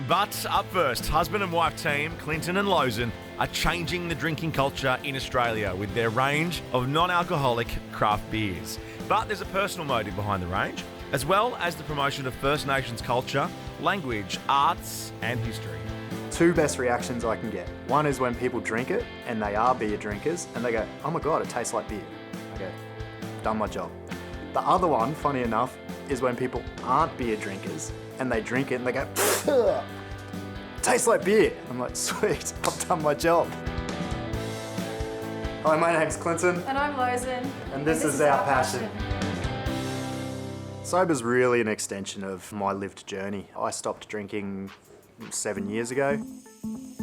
But up first, husband and wife team Clinton and Lozen are changing the drinking culture in Australia with their range of non-alcoholic craft beers. But there's a personal motive behind the range, as well as the promotion of First Nations culture, language, arts and history. Two best reactions I can get. One is when people drink it and they are beer drinkers and they go, oh my God, it tastes like beer. I go, done my job. The other one, funny enough, is when people aren't beer drinkers and they drink it and they go, tastes like beer. I'm like, sweet, I've done my job. Hi, my name's Clinton. And I'm Lozen. And this is our passion. Sober's really an extension of my lived journey. I stopped drinking 7 years ago.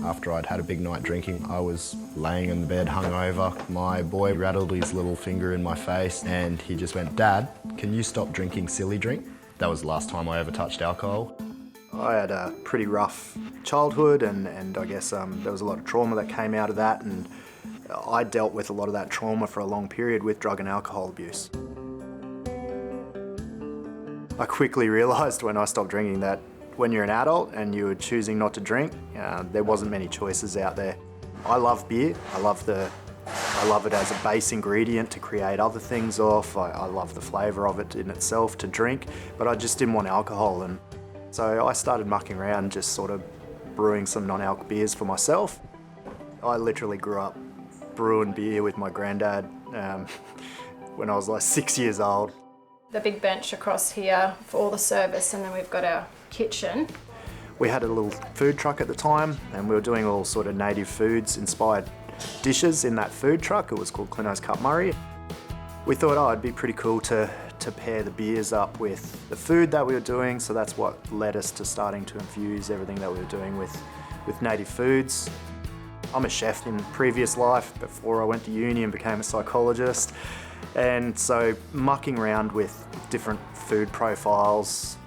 After I'd had a big night drinking, I was laying in the bed hungover. My boy rattled his little finger in my face and he just went, Dad, can you stop drinking silly drink? That was the last time I ever touched alcohol. I had a pretty rough childhood and I guess there was a lot of trauma that came out of that, and I dealt with a lot of that trauma for a long period with drug and alcohol abuse. I quickly realised when I stopped drinking that when you're an adult and you were choosing not to drink, there wasn't many choices out there. I love beer. I love it as a base ingredient to create other things off. I love the flavour of it in itself to drink, but I just didn't want alcohol. And so I started mucking around, just sort of brewing some non-alc beers for myself. I literally grew up brewing beer with my granddad when I was like 6 years old. The big bench across here for all the service, and then we've got our kitchen. We had a little food truck at the time and we were doing all sort of native foods inspired dishes in that food truck. It was called Clinto's Cup Murray. We thought, it'd be pretty cool to pair the beers up with the food that we were doing, so that's what led us to starting to infuse everything that we were doing with native foods. I'm a chef in previous life before I went to uni and became a psychologist, and so mucking around with different food profiles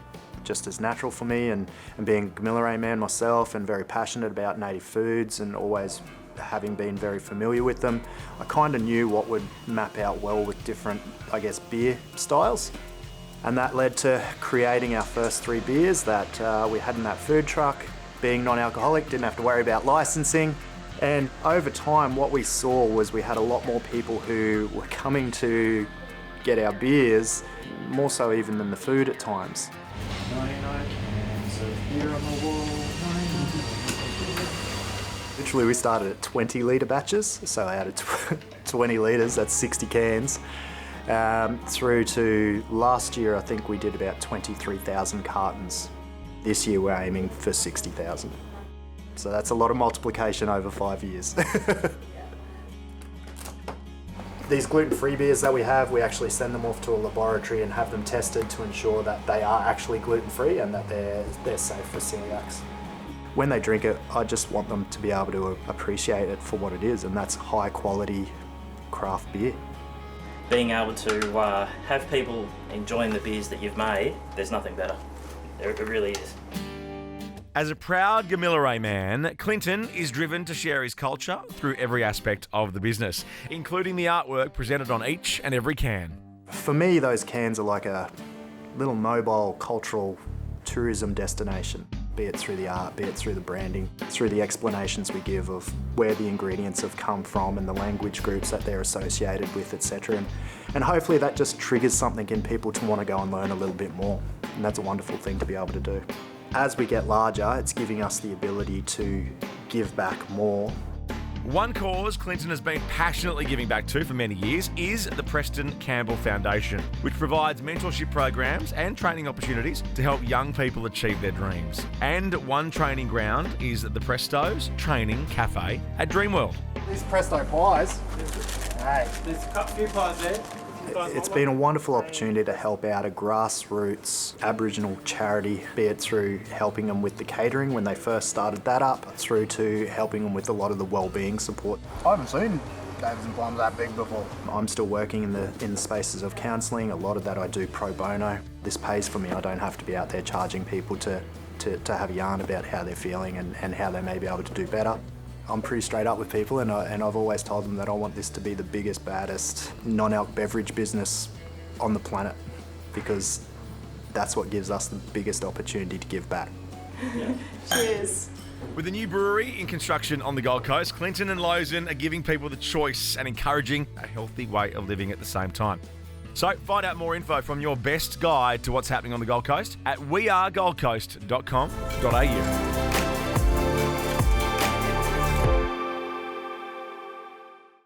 just as natural for me, and being a Gamilaroi man myself and very passionate about native foods and always having been very familiar with them, I kind of knew what would map out well with different, I guess, beer styles. And that led to creating our first 3 beers that we had in that food truck. Being non-alcoholic, didn't have to worry about licensing. And over time, what we saw was we had a lot more people who were coming to get our beers, more so even than the food at times. 99 cans of beer on the wall. Literally, we started at 20 litre batches, so out of 20 litres, that's 60 cans. Through to last year, I think we did about 23,000 cartons. This year, we're aiming for 60,000. So that's a lot of multiplication over 5 years. These gluten-free beers that we have, we actually send them off to a laboratory and have them tested to ensure that they are actually gluten-free and that they're safe for celiacs. When they drink it, I just want them to be able to appreciate it for what it is, and that's high-quality craft beer. Being able to have people enjoying the beers that you've made, there's nothing better. It really is. As a proud Gamilaroi man, Clinton is driven to share his culture through every aspect of the business, including the artwork presented on each and every can. For me, those cans are like a little mobile cultural tourism destination, be it through the art, be it through the branding, through the explanations we give of where the ingredients have come from and the language groups that they're associated with, etc. And hopefully that just triggers something in people to want to go and learn a little bit more. And that's a wonderful thing to be able to do. As we get larger, it's giving us the ability to give back more. One cause Clinton has been passionately giving back to for many years is the Preston Campbell Foundation, which provides mentorship programs and training opportunities to help young people achieve their dreams. And one training ground is the Presto's Training Cafe at Dreamworld. These Presto pies. Hey. There's a few pies there. It's been a wonderful opportunity to help out a grassroots Aboriginal charity, be it through helping them with the catering when they first started that up, through to helping them with a lot of the wellbeing support. I haven't seen Davies and Plums that big before. I'm still working in the spaces of counselling. A lot of that I do pro bono. This pays for me. I don't have to be out there charging people to have a yarn about how they're feeling and how they may be able to do better. I'm pretty straight up with people, and I've always told them that I want this to be the biggest, baddest non-alc beverage business on the planet, because that's what gives us the biggest opportunity to give back. Cheers. With a new brewery in construction on the Gold Coast, Clinton and Lowson are giving people the choice and encouraging a healthy way of living at the same time. So find out more info from your best guide to what's happening on the Gold Coast at wearegoldcoast.com.au.